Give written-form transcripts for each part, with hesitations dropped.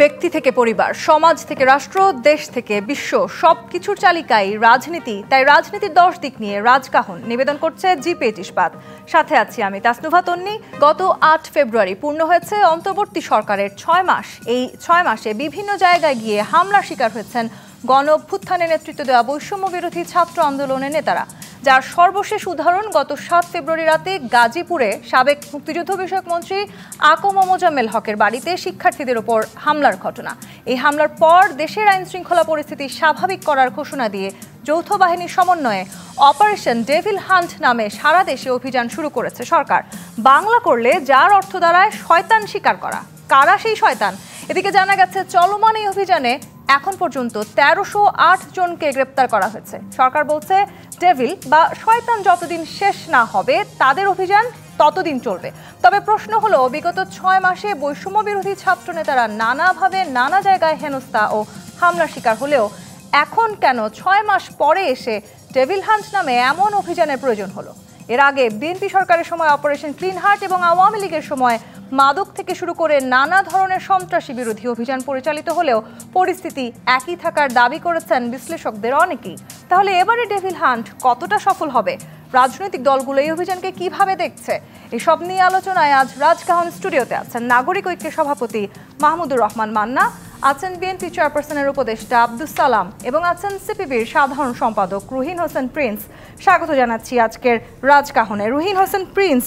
ব্যক্তি থেকে পরিবার, সমাজ থেকে রাষ্ট্র, দেশ থেকে বিশ্ব, সবকিছুর চালিকাই রাজনীতি। তাই রাজনীতির 10 দিক নিয়ে রাজকাহন নিবেদন করছে জি-পেট ইস্পাত। সাথে আছি আমি তাসনুভা তন্নি। গত 8 ফেব্রুয়ারি পূর্ণ হয়েছে অন্তর্বর্তী সরকারের 6 মাস। এই 6 মাসে বিভিন্ন জায়গায় গিয়ে হামলার শিকার হয়েছেন গণ অভ্যুত্থানে নেতৃত্ব দেওয়া বৈষম্য বিরোধী ছাত্র আন্দোলনের নেতারা, যার সর্বশেষ উদাহরণ গত 7 ফেব্রুয়ারি রাতে গাজীপুরে সাবেক মুক্তিযুদ্ধ বিষয়ক মন্ত্রী আকম মোজাম্মেল হকের বাড়িতে শিক্ষার্থীদের ওপর হামলার ঘটনা। এই হামলার পর দেশের আইন শৃঙ্খলা পরিস্থিতি স্বাভাবিক করার ঘোষণা দিয়ে যৌথ বাহিনীর সমন্বয়ে অপারেশন ডেভিল হান্ট নামে সারা দেশে অভিযান শুরু করেছে সরকার। বাংলা করলে যার অর্থ দাঁড়ায় শয়তান শিকার করা। কারা সেই শয়তান? এদিকে জানা গেছে চলমান এই অভিযানে এখন পর্যন্ত 1308 জনকে গ্রেপ্তার করা হয়েছে। সরকার বলছে ডেভিল বা শয়তান যতদিন শেষ না হবে তাদের অভিযান ততদিন চলবে। তবে প্রশ্ন হলো, বিগত 6 মাসে বৈষম্য বিরোধী ছাত্র নেতারা নানাভাবে নানা জায়গায় হেনস্থা ও হামলার শিকার হলেও এখন কেন 6 মাস পরে এসে ডেভিল হান্ট নামে এমন অভিযানের প্রয়োজন হলো? এর আগে বিএনপি সরকারের সময় অপারেশন ক্লিন হার্ট এবং আওয়ামী লীগের সময় মাদক থেকে শুরু করে নানা ধরনের সন্ত্রাসী বিরোধী অভিযান পরিচালিত হলেও পরিস্থিতি একই থাকার দাবি করেছেন বিশ্লেষকদের অনেকেই। তাহলে এবারে ডেভিল হান্ট কতটা সফল হবে? রাজনৈতিক দলগুলো এই অভিযানকে কিভাবে দেখছে? এসব নিয়ে আলোচনায় আজ রাজকাহন স্টুডিওতে আছেন নাগরিক ঐক্যের সভাপতি মাহমুদুর রহমান মান্না, আছেন বিএনপি চেয়ারপারসনের উপদেষ্টা আব্দুস সালাম এবং আছেন সিপিবির সাধারণ সম্পাদক রুহিন হোসেন প্রিন্স। স্বাগত জানাচ্ছি আজকের রাজকাহনে। রুহিন হোসেন প্রিন্স,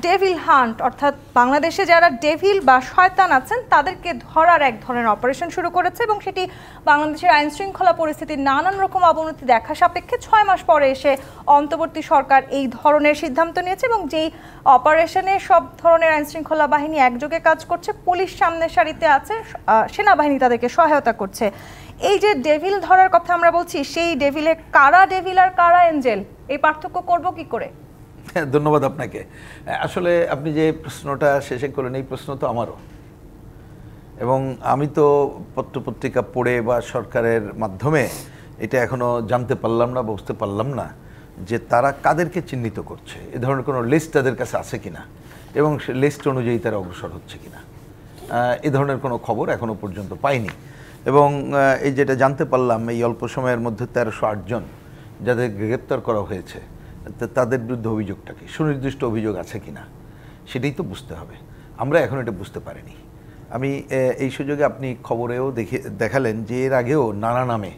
ডেভিল হান্ট অর্থাৎ বাংলাদেশে যারা ডেভিল বা শয়তান আছেন তাদেরকে ধরার এক ধরনের অপারেশন শুরু করেছে এবং সেটি বাংলাদেশের আইন শৃঙ্খলা পরিস্থিতির নানান রকম অবনতি দেখা সাপেক্ষে 6 মাস পরে এসে অন্তর্বর্তী সরকার এই ধরনের সিদ্ধান্ত নিয়েছে এবং যেই অপারেশনে সব ধরনের আইন শৃঙ্খলা বাহিনী একযোগে কাজ করছে, পুলিশ সামনের সারিতে আছে, সেনাবাহিনী তাদেরকে সহায়তা করছে। এই যে ডেভিল ধরার কথা আমরা বলছি, সেই ডেভিলে কারা ডেভিল আর কারা এঞ্জেল, এই পার্থক্য করব কি করে? ধন্যবাদ আপনাকে। আসলে আপনি যে প্রশ্নটা শেষে করলেন এই প্রশ্ন তো আমারও, এবং আমি তো পত্রপত্রিকা পড়ে বা সরকারের মাধ্যমে এটা এখনো জানতে পারলাম না, বুঝতে পারলাম না যে তারা কাদেরকে চিহ্নিত করছে, এ ধরনের কোনো লিস্ট তাদের কাছে আছে কিনা এবং সে লিস্ট অনুযায়ী তারা অগ্রসর হচ্ছে কিনা, এ ধরনের কোনো খবর এখনো পর্যন্ত পাইনি। এবং এই যেটা জানতে পারলাম, এই অল্প সময়ের মধ্যে 1308 জন যাদের গ্রেপ্তার করা হয়েছে, তাদের বিরুদ্ধে অভিযোগটা কি, সুনির্দিষ্ট অভিযোগ আছে কিনা সেটাই তো বুঝতে হবে। আমরা এখন এটা বুঝতে পারিনি। আমি এই সুযোগে আপনি খবরেও দেখালেন যে এর আগেও নানা নামে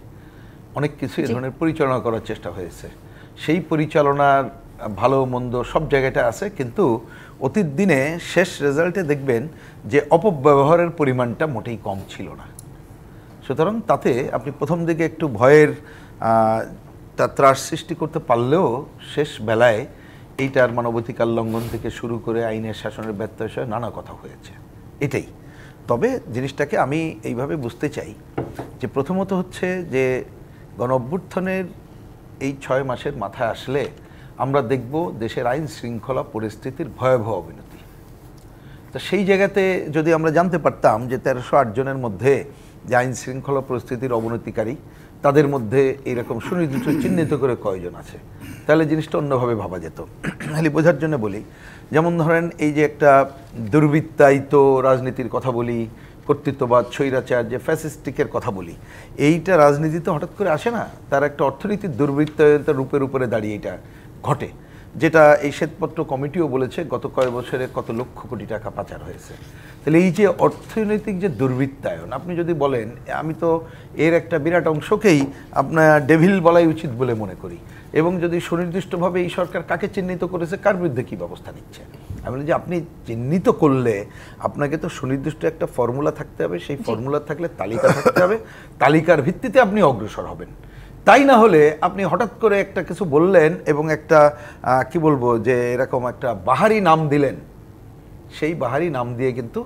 অনেক কিছু এ ধরনের পরিচালনা করার চেষ্টা হয়েছে। সেই পরিচালনার ভালো মন্দ সব জায়গাটা আছে, কিন্তু অতীত দিনে শেষ রেজাল্টে দেখবেন যে অপব্যবহারের পরিমাণটা মোটেই কম ছিল না। সুতরাং তাতে আপনি প্রথম দিকে একটু ভয়ের ত্রাস সৃষ্টি করতে পারলেও শেষ বেলায় এইটার মানবাধিকার লঙ্ঘন থেকে শুরু করে আইনের শাসনের ব্যত্যয় নানা কথা হয়েছে, এটাই। তবে জিনিসটাকে আমি এইভাবে বুঝতে চাই যে প্রথমত হচ্ছে যে গণ অভ্যুত্থানের এই 6 মাসের মাথায় আসলে আমরা দেখব দেশের আইন শৃঙ্খলা পরিস্থিতির ভয়াবহ অবনতি। তো সেই জায়গাতে যদি আমরা জানতে পারতাম যে 1308 জনের মধ্যে যে আইন শৃঙ্খলা পরিস্থিতির অবনতিকারী, তাদের মধ্যে এরকম সুনির্দিষ্ট চিহ্নিত করে কয়জন আছে, তাহলে জিনিসটা অন্যভাবে ভাবা যেত। খালি বোঝার জন্য বলি, যেমন ধরেন এই যে একটা দুর্বৃত্তায়িত রাজনীতির কথা বলি, কর্তৃত্ববাদ, স্বৈরাচার, যে ফ্যাসিস্টিকের কথা বলি, এইটা রাজনীতিতে হঠাৎ করে আসে না, তার একটা অর্থনীতির দুর্বৃত্তায়িত রূপের উপরে দাঁড়িয়ে এটা ঘটে, যেটা এই শ্বেতপত্র কমিটিও বলেছে গত কয়েক বছরে কত লক্ষ কোটি টাকা পাচার হয়েছে। তাহলে এই যে অর্থনৈতিক যে দুর্বৃত্তায়ন, আপনি যদি বলেন, আমি তো এর একটা বিরাট অংশকেই আপনার ডেভিল বলাই উচিত বলে মনে করি। এবং যদি সুনির্দিষ্টভাবে এই সরকার কাকে চিহ্নিত করেছে, কার বিরুদ্ধে কী ব্যবস্থা নিচ্ছে, আমি বলি যে আপনি চিহ্নিত করলে আপনাকে তো সুনির্দিষ্ট একটা ফর্মুলা থাকতে হবে, সেই ফর্মুলা থাকলে তালিকা থাকতে হবে, তালিকার ভিত্তিতে আপনি অগ্রসর হবেন। তাই না হলে আপনি হঠাৎ করে একটা কিছু বললেন এবং একটা কি বলবো যে এরকম একটা বাহারি নাম দিলেন, সেই বাহারি নাম দিয়ে কিন্তু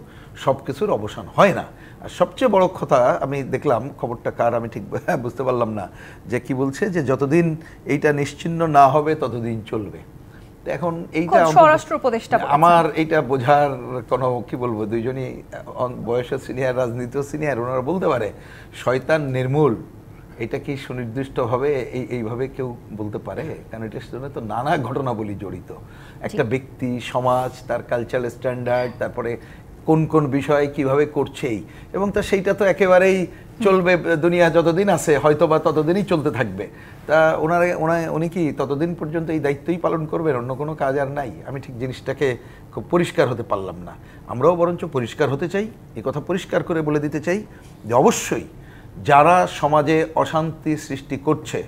সব কিছুর অবসান হয় না। আর সবচেয়ে বড় কথা আমি দেখলাম, খবরটা কার আমি ঠিক বুঝতে পারলাম না, যে কি বলছে যে যতদিন এইটা নিশ্চিহ্ন না হবে ততদিন চলবে। এখন এইটা স্বরাষ্ট্র উপদেষ্টা, আমার এইটা বোঝার কোনো কি বলবো, দুইজনই বয়সে সিনিয়র, রাজনীতিও সিনিয়র, ওনারা বলতে পারে শয়তান নির্মূল, এটা কি সুনির্দিষ্টভাবে এইভাবে কেউ বলতে পারে? কারণ এটার সঙ্গে তো নানা ঘটনাবলী জড়িত, একটা ব্যক্তি, সমাজ, তার কালচারাল স্ট্যান্ডার্ড, তারপরে কোন কোন বিষয় কিভাবে করছেই, এবং তা সেইটা তো একেবারেই চলবে, দুনিয়া যতদিন আছে হয়তো বা ততদিনই চলতে থাকবে। তা উনি কি ততদিন পর্যন্ত এই দায়িত্বই পালন করবেন, অন্য কোনো কাজ আর নাই? আমি ঠিক জিনিসটাকে খুব পরিষ্কার হতে পারলাম না। আমরাও বরঞ্চ পরিষ্কার হতে চাই, এই কথা পরিষ্কার করে বলে দিতে চাই যে অবশ্যই যারা সমাজে অশান্তি সৃষ্টি করছে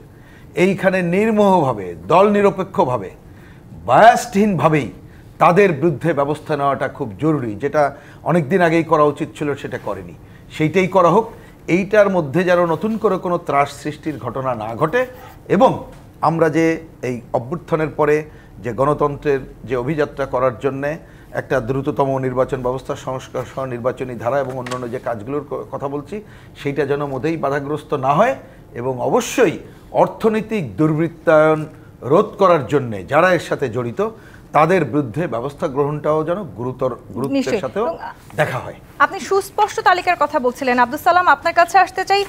এইখানে নির্মোহভাবে, দল নিরপেক্ষভাবে, বায়াসহীনভাবেই তাদের বিরুদ্ধে ব্যবস্থা নেওয়াটা খুব জরুরি। যেটা অনেক দিন আগেই করা উচিত ছিল সেটা করেনি, সেইটাই করা হোক। এইটার মধ্যে যেন নতুন করে কোনো ত্রাস সৃষ্টির ঘটনা না ঘটে, এবং আমরা যে এই অভ্যুত্থানের পরে যে গণতন্ত্রের যে অভিযাত্রা করার জন্যে একটা দ্রুততম নির্বাচন ব্যবস্থা সংস্কার সহ নির্বাচনী ধারা এবং অন্যান্য যে কাজগুলোর কথা বলছি, সেইটা যেন মোটেই বাধাগ্রস্ত না হয়। এবং অবশ্যই অর্থনৈতিক দুর্বৃত্তায়ন রোধ করার জন্যে যারা এর সাথে জড়িত তাদের বিরুদ্ধে ব্যবস্থা গ্রহণটাও যেন গুরুত্বের সাথেও দেখা হয়। আপনি সুস্পষ্ট তালিকার কথা বলছিলেন। আব্দুল সালাম, আপনার কাছে আসতে চাই।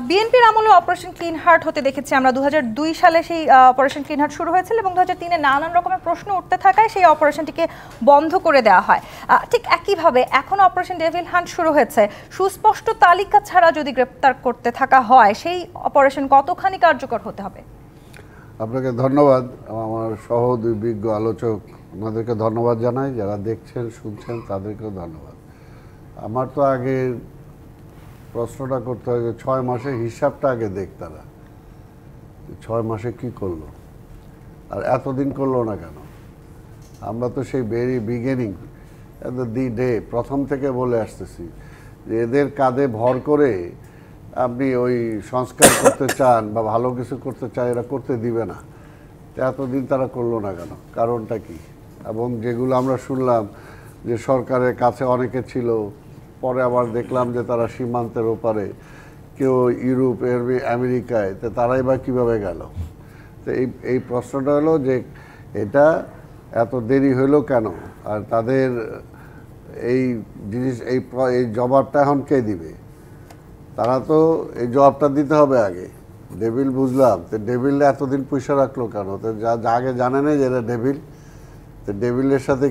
বিএনপির আমলে অপারেশন ক্লিন হার্ট হতে দেখেছি আমরা। 2002 সালে সেই অপারেশন ক্লিন হার্ট শুরু হয়েছিল এবং 2003-এ নানান রকমের প্রশ্ন উঠতে থাকায় সেই অপারেশনটিকে বন্ধ করে দেওয়া হয়। ঠিক একইভাবে এখন অপারেশন ডেভিল হান্ট শুরু হয়েছে। সুস্পষ্ট তালিকা ছাড়া যদি গ্রেপ্তার করতে থাকা হয়, সেই অপারেশন কতখানি কার্যকর হতে হবে? আপনাকে ধন্যবাদ। আমার সহ দুই বিজ্ঞ আলোচক, ওনাদেরকে ধন্যবাদ জানাই। যারা দেখছেন শুনছেন তাদেরকেও ধন্যবাদ। আমার তো আগে প্রশ্নটা করতে হয় যে 6 মাসের হিসাবটা আগে দেখ, তারা 6 মাসে কি করলো আর এতদিন করলো না কেন? আমরা তো সেই ভেরি বিগিনিং দি ডে প্রথম থেকে বলে আসতেছি যে এদের কাঁধে ভর করে আপনি ওই সংস্কার করতে চান বা ভালো কিছু করতে চান, এরা করতে দিবে না। এতদিন তারা করলো না কেন? কারণটা কি? এবং যেগুলো আমরা শুনলাম যে সরকারের কাছে অনেকে ছিল, পরে আবার দেখলাম যে তারা সীমান্তের ওপারে, কেউ ইউরোপ, আমেরিকায়, তো তারাই বা কীভাবে গেল? তো এই প্রশ্নটা হলো যে এটা এত দেরি হইলো কেন, আর তাদের এই জিনিস এই জবাবটা এখন কে দিবে? তারা তো এই জবাবটা দিতে হবে আগে। ডেভিল বুঝলাম, তো ডেভিল এতদিন পয়সা রাখলো কেন? তো যা আগে জানে না যে এটা ডেভিল, তো ডেভিলের সাথে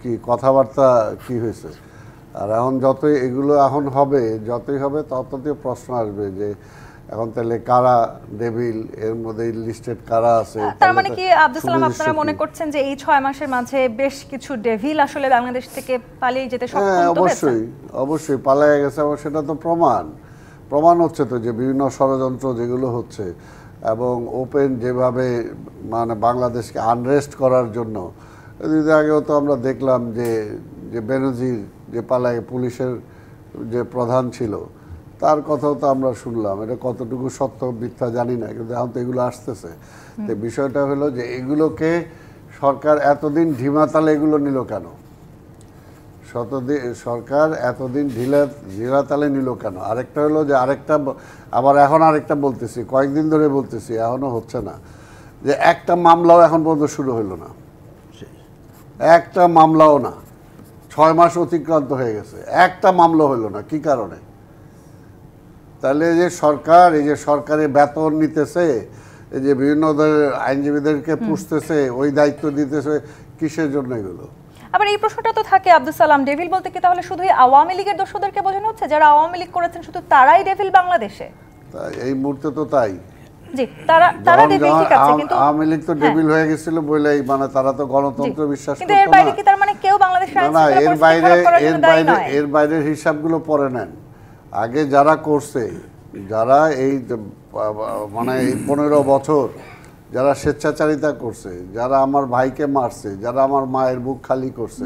কি কথাবার্তা কি হয়েছে? আর এখন যতই এগুলো এখন হবে, যতই হবে ততই প্রশ্ন আসবে যে এখন তাহলে কারা ডেভিল, এর মধ্যে লিস্টেড কারা আছে। তার মানে কি আব্দুল সালাম, আপনারা মনে করছেন যে এই 6 মাসের মাঝে বেশ কিছু ডেভিল আসলে বাংলাদেশ থেকে পালিয়ে যেতে সক্ষম হয়েছে? অবশ্যই অবশ্যই পালিয়ে গেছে, এবং সেটা তো প্রমাণ হচ্ছে তো যে বিভিন্ন ষড়যন্ত্র যেগুলো হচ্ছে, এবং ওপেন যেভাবে মানে বাংলাদেশকে আনরেস্ট করার জন্য। এদিকে আগেও তো আমরা দেখলাম যে বেনজির যে পালায় পুলিশের যে প্রধান ছিল, তার কথাও তো আমরা শুনলাম। এটা কতটুকু সত্য মিথ্যা জানি না, কিন্তু এখন তো এগুলো আসতেছে। তো বিষয়টা হলো যে এগুলোকে সরকার এতদিন ঢিমাতালে এগুলো নিল কেন? সরকার এতদিন ঢিলাতালে নিল কেন? আরেকটা হলো যে এখন আরেকটা বলতেছি, কয়েকদিন ধরে বলতেছি, এখনো হচ্ছে না, যে একটা মামলাও এখন পর্যন্ত শুরু হইল না। একটা মামলাও না, 6 মাস অতিক্রান্ত হয়ে গেছে, একটা মামলা হইল না। কি কারণে? তাহলে এই যে সরকারি বেতন নিতেছে, এই যে বিভিন্ন ধরনের আইনজীবীদেরকে পুষতেছে, ওই দায়িত্ব দিতেছে, কিসের জন্য এগুলো? আবার এই প্রশ্নটা তো থাকে আব্দুল সালাম, ডেভিল বলতে কি তাহলে শুধুই আওয়ামী লীগের দোষদেরকে বোঝানো হচ্ছে? যারা আওয়ামী লীগ করেছেন শুধু তারাই ডেভিল বাংলাদেশে? এই মুহূর্তে তো তাই। জি, তারা ডেভিল, ঠিক আছে, কিন্তু আওয়ামী লীগ তো ডেভিল হয়ে গেছিল বলেই, মানে তারা তো গণতন্ত্র বিশ্বাস করত না। কিন্তু এর বাইরে কি তার মানে কেউ বাংলাদেশের আইন শৃঙ্খলা এর বাইরের হিসাবগুলো পরে নেন। আগে যারা করছে, যারা এই মানে এই 15 বছর যারা স্বেচ্ছাচারিতা করছে, যারা আমার ভাইকে মারছে, যারা আমার মায়ের বুক খালি করছে,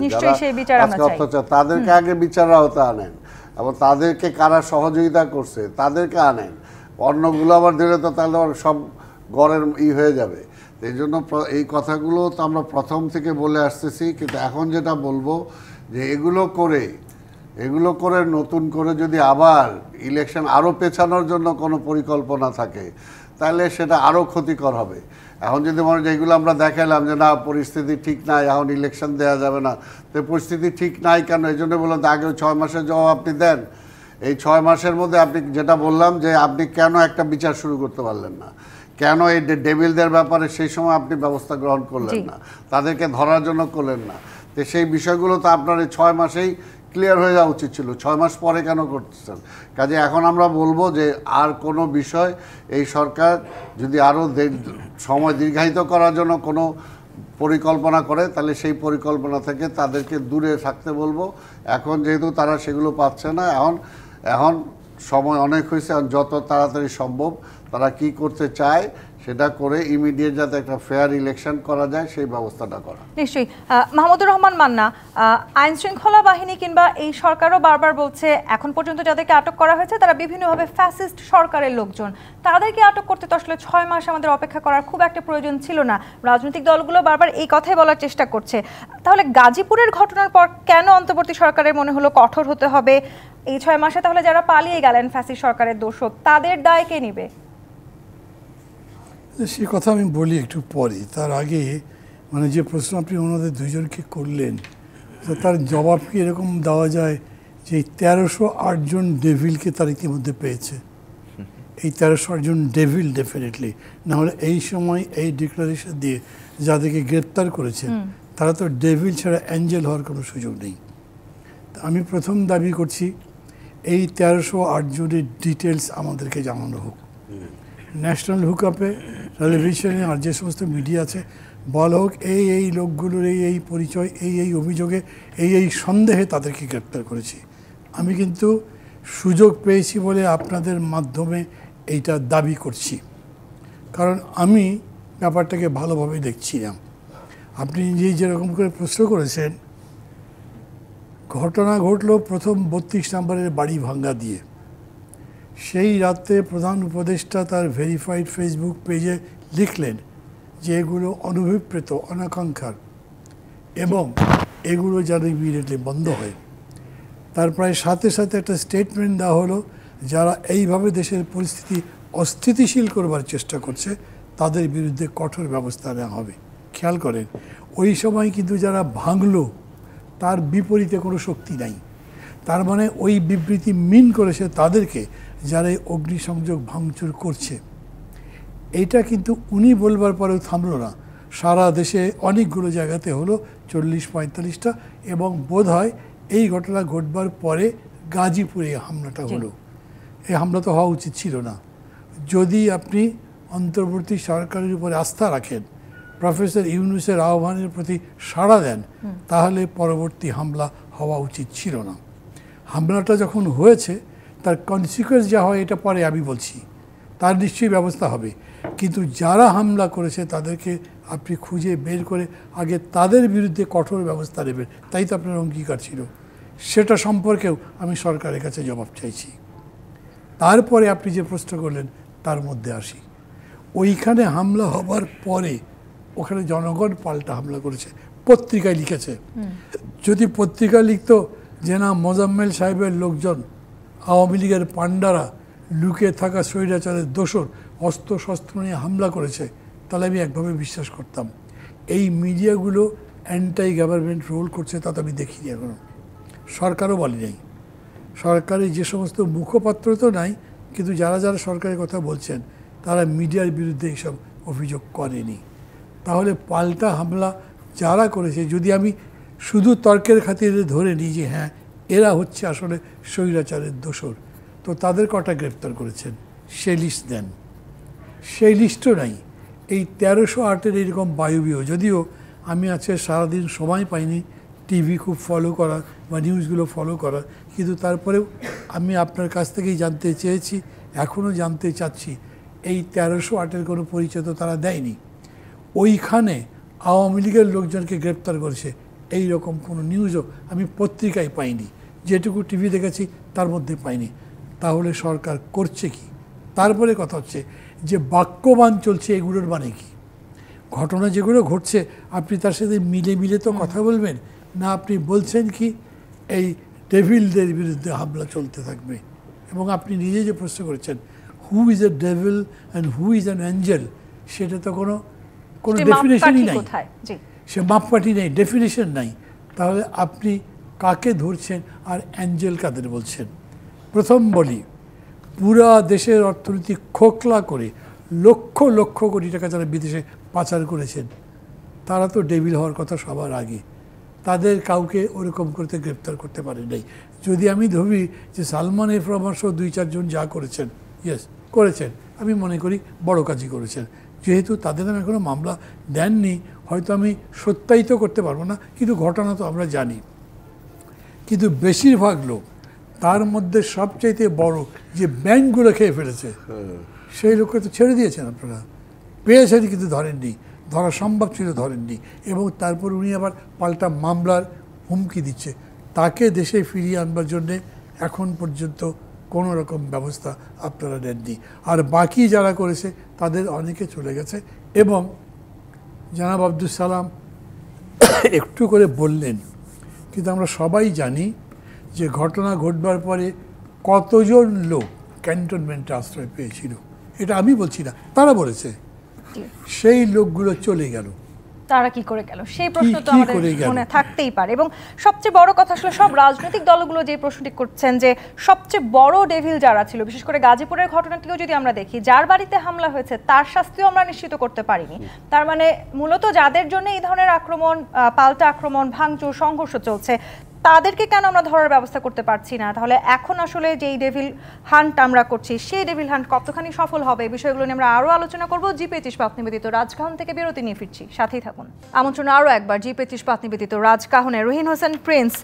যারা অত্যাচার, তাদেরকে আগে বিচার আওতায় আনেন, এবং তাদেরকে কারা সহযোগিতা করছে তাদেরকে আনেন। অন্যগুলো আবার দিলে তো তাহলে সব গড়ের হয়ে যাবে। এই জন্য এই কথাগুলো তো আমরা প্রথম থেকে বলে আসতেছি, কিন্তু এখন যেটা বলবো যে এগুলো করে নতুন করে যদি আবার ইলেকশন আরও পেছানোর জন্য কোনো পরিকল্পনা থাকে, তাহলে সেটা আরও ক্ষতিকর হবে। এখন যদি মনে হয় এগুলো আমরা দেখালাম যে না, পরিস্থিতি ঠিক নাই, এখন ইলেকশন দেওয়া যাবে না, তো পরিস্থিতি ঠিক নাই কেন? এই জন্য বললাম আগে 6 মাসের জবাব আপনি দেন। এই 6 মাসের মধ্যে আপনি যেটা বললাম যে আপনি কেন একটা বিচার শুরু করতে পারলেন না, কেন এই ডেভিলদের ব্যাপারে সেই সময় আপনি ব্যবস্থা গ্রহণ করলেন না, তাদেরকে ধরার জন্য করলেন না? তো সেই বিষয়গুলো তো আপনার এই 6 মাসেই ক্লিয়ার হয়ে যাওয়া উচিত ছিল। 6 মাস পরে কেন করতেছেন? কাজে এখন আমরা বলবো যে আর কোনো বিষয় এই সরকার যদি আরও সময় দীর্ঘায়িত করার জন্য কোনো পরিকল্পনা করে তাহলে সেই পরিকল্পনা থেকে তাদেরকে দূরে থাকতে বলবো। এখন যেহেতু তারা সেগুলো পাচ্ছে না, এখন সময় অনেক হয়েছে, যত তাড়াতাড়ি সম্ভব তারা কি করতে চায় সেটা করে ইমিডিয়েট যাতে একটা ফেয়ার ইলেকশন করা যায় সেই ব্যবস্থাটা করা। নিশ্চয়ই। মাহমুদুর রহমান মান্না, আইন শৃঙ্খলা বাহিনী কিংবা এই সরকারও বারবার বলছে এখন পর্যন্ত যাদেরকে আটক করা হয়েছে তারা বিভিন্নভাবে ফ্যাসিস্ট সরকারের লোকজন, তাদেরকে আটক করতে তো আসলে 6 মাস আমাদের অপেক্ষা করার খুব একটা প্রয়োজন ছিল না। রাজনৈতিক দলগুলো বারবার এই কথাই বলার চেষ্টা করছে। তাহলে গাজীপুরের ঘটনার পর কেন অন্তর্বর্তী সরকারের মনে হলো কঠোর হতে হবে? এই 6 মাসে তাহলে যারা পালিয়ে গেলেন ফ্যাসিস্ট সরকারের দোষক, তাদের দায় কে নেবে? সে কথা আমি বলি একটু পরে। তার আগে মানে যে প্রশ্ন আপনি ওনাদের দুইজনকে করলেন তার জবাব কি এরকম দেওয়া যায় যে 1308 জন ডেভিলকে তার ইতিমধ্যে পেয়েছে। এই 1308 জন ডেভিল ডেফিনেটলি, না হলে এই সময় এই ডিক্লারেশন দিয়ে যাদেরকে গ্রেপ্তার করেছেন তারা তো ডেভিল ছাড়া অ্যাঞ্জেল হওয়ার কোনো সুযোগ নেই। আমি প্রথম দাবি করছি এই 1308 জনের ডিটেলস আমাদেরকে জানানো হোক। ন্যাশনাল হুকআপে, টেলিভিশনে আর যে সমস্ত মিডিয়া আছে বলা হোক এই লোকগুলোর এই পরিচয়, এই অভিযোগে এই সন্দেহে তাদেরকে গ্রেপ্তার করেছি। আমি কিন্তু সুযোগ পেয়েছি বলে আপনাদের মাধ্যমে এইটা দাবি করছি, কারণ আমি ব্যাপারটাকে ভালোভাবে দেখছিলাম। আপনি যেরকম করে প্রশ্ন করেছেন, ঘটনা ঘটলো প্রথম 32 নম্বরের বাড়ি ভাঙ্গা দিয়ে। সেই রাতে প্রধান উপদেষ্টা তার ভেরিফাইড ফেসবুক পেজে লিখলেন যে এগুলো অনভিপ্রেত, অনাকাঙ্ক্ষার এবং এগুলো যেন ইমিডিয়েটলি বন্ধ হয়। তার প্রায় সাথে সাথে একটা স্টেটমেন্ট দেওয়া হলো যারা এইভাবে দেশের পরিস্থিতি অস্থিতিশীল করবার চেষ্টা করছে তাদের বিরুদ্ধে কঠোর ব্যবস্থা নেওয়া হবে। খেয়াল করেন ওই সময় কিন্তু যারা ভাঙলো তার বিপরীতে কোনো শক্তি নাই। তার মানে ওই বিবৃতি মিন করেছে তাদেরকে যারা এই অগ্নিসংযোগ ভাঙচুর করছে। এইটা কিন্তু উনি বলবার পরেও থামলো না, সারা দেশে অনেকগুলো জায়গাতে হলো 40-45টা, এবং বোধ হয় এই ঘটনা ঘটবার পরে গাজীপুরে হামলাটা হলো। এই হামলা তো হওয়া উচিত ছিল না। যদি আপনি অন্তর্বর্তী সরকারের উপরে আস্থা রাখেন, প্রফেসর ইউনূসের আহ্বানের প্রতি সাড়া দেন, তাহলে পরবর্তী হামলা হওয়া উচিত ছিল না। হামলাটা যখন হয়েছে তার কনসিকুয়েন্স যা হয় এটা পরে আমি বলছি, তার নিশ্চয়ই ব্যবস্থা হবে। কিন্তু যারা হামলা করেছে তাদেরকে আপনি খুঁজে বের করে আগে তাদের বিরুদ্ধে কঠোর ব্যবস্থা নেবেন, তাই তো আপনার অঙ্গীকার ছিল। সেটা সম্পর্কেও আমি সরকারের কাছে জবাব চাইছি। তারপরে আপনি যে প্রশ্ন করলেন তার মধ্যে আসি। ওইখানে হামলা হবার পরে ওখানে জনগণ পাল্টা হামলা করেছে, পত্রিকায় লিখেছে। যদি পত্রিকা লিখতো যে না মোজাম্মেল সাহেবের লোকজন, আওয়ামী লীগের পান্ডারা লুকিয়ে থাকা স্বৈরাচারের দোসর অস্ত্র শস্ত্র নিয়ে হামলা করেছে, তাহলে আমি একভাবে বিশ্বাস করতাম। এই মিডিয়াগুলো অ্যান্টাই গভর্নমেন্ট রোল করছে তা তো আমি দেখিনি এখনো, সরকারও বলে নাই। সরকারের যে সমস্ত মুখপাত্র তো নাই, কিন্তু যারা যারা সরকারের কথা বলছেন তারা মিডিয়ার বিরুদ্ধে এইসব অভিযোগ করেনি। তাহলে পাল্টা হামলা যারা করেছে, যদি আমি শুধু তর্কের খাতিরে ধরে নিই যে হ্যাঁ এরা হচ্ছে আসলে স্বৈরাচারের দোসর, তো তাদের কটা গ্রেপ্তার করেছেন সেই লিস্ট দেন। সেই লিস্টও নাই। এই 1308-এর এইরকম বায়ুবীয়, যদিও আমি আজকে সারাদিন সময় পাইনি টিভি খুব ফলো করা বা নিউজগুলো ফলো করা, কিন্তু তারপরেও আমি আপনার কাছ থেকেই জানতে চেয়েছি, এখনও জানতে চাচ্ছি, এই 1308-এর কোনো পরিচয় তো তারা দেয়নি। ওইখানে আওয়ামী লীগের লোকজনকে গ্রেপ্তার করেছে এই রকম কোনো নিউজও আমি পত্রিকায় পাইনি, যেটুকু টিভি দেখেছি তার মধ্যে পাইনি। তাহলে সরকার করছে কি? তারপরে কথা হচ্ছে যে বাক্যবান চলছে, এগুলোর মানে কি? ঘটনা যেগুলো ঘটছে আপনি তার সাথে মিলে মিলে তো কথা বলবেন না। আপনি বলছেন কি এই ডেভিলদের বিরুদ্ধে হামলা চলতে থাকবে, এবং আপনি নিজে যে প্রশ্ন করেছেন who is a devil and who is an Angel, সেটা তো কোনো ডেফিনেশনই নাই, সে মাপকাঠি নেই, ডেফিনেশন নাই। তাহলে আপনি কাকে ধরছেন আর অ্যাঞ্জেল কাদের বলছেন? প্রথম বলি, পুরা দেশের অর্থনীতি খোকলা করে লক্ষ লক্ষ কোটি টাকা যারা বিদেশে পাচার করেছেন তারা তো ডেভিল হওয়ার কথা সবার আগে। তাদের কাউকে ওরকম করতে গ্রেপ্তার করতে পারে নাই। যদি আমি ধরি যে সালমান এফ রহমান সহ 2-4 জন যা করেছেন, ইয়েস করেছেন, আমি মনে করি বড় কাজই করেছেন। যেহেতু তাদের নামে এখনো মামলা দেননি, হয়তো আমি সত্যায়িত করতে পারবো না, কিন্তু ঘটনা তো আমরা জানি। কিন্তু বেশিরভাগ লোক, তার মধ্যে সবচাইতে বড় যে ব্যাংকগুলো খেয়ে ফেলেছে, সেই লোককে তো ছেড়ে দিয়েছেন আপনারা, পেয়েছেন কিন্তু ধরেননি, ধরা সম্ভব ছিল ধরেননি, এবং তারপর উনি আবার পাল্টা মামলার হুমকি দিচ্ছে। তাকে দেশে ফিরিয়ে আনবার জন্যে এখন পর্যন্ত কোনো রকম ব্যবস্থা আপনারা নেননি। আর বাকি যারা করেছে তাদের অনেকে চলে গেছে। এবং জনাব আব্দুল সালাম একটু করে বললেন, কিন্তু আমরা সবাই জানি যে ঘটনা ঘটবার পরে কতজন লোক ক্যান্টনমেন্টে আশ্রয় পেয়েছিল। এটা আমি বলছি না, তারা বলেছে। সেই লোকগুলো চলে গেল, তারা কি করে গেল সেই প্রশ্ন তো কি আমাদের করে গেল? মনে থাকতেই পারে। এবং সবচেয়ে বড় কথা আসলে সব রাজনৈতিক দলগুলো যে প্রশ্নটি করছেন যে সবচেয়ে বড় ডেভিল যারা ছিল, বিশেষ করে গাজীপুরের ঘটনাটিও যদি আমরা দেখি, যার বাড়িতে হামলা হয়েছে তার শাস্তিও আমরা নিশ্চিত করতে পারিনি। তার মানে মূলত যাদের জন্য এই ধরনের আক্রমণ, পাল্টা আক্রমণ, ভাঙচুর, সংঘর্ষ চলছে, তাদেরকে কেন আমরা ধরার ব্যবস্থা করতে পারছি না? তাহলে এখন আসলে যেই ডেভিল হান্ট আমরা করছি, সেই ডেভিল হান্ট কতখানি সফল হবে, এই বিষয়গুলো নিয়ে আমরা আরও আলোচনা করব। জি25 ইস্পাত নিবেদিত রাজকাহন থেকে বিরতি নিয়ে ফিরছি, সাথেই থাকুন। আমন্ত্রণ আরও একবার জি25 ইস্পাত নিবেদিত রাজকাহনে। রহিন হোসেন প্রিন্স,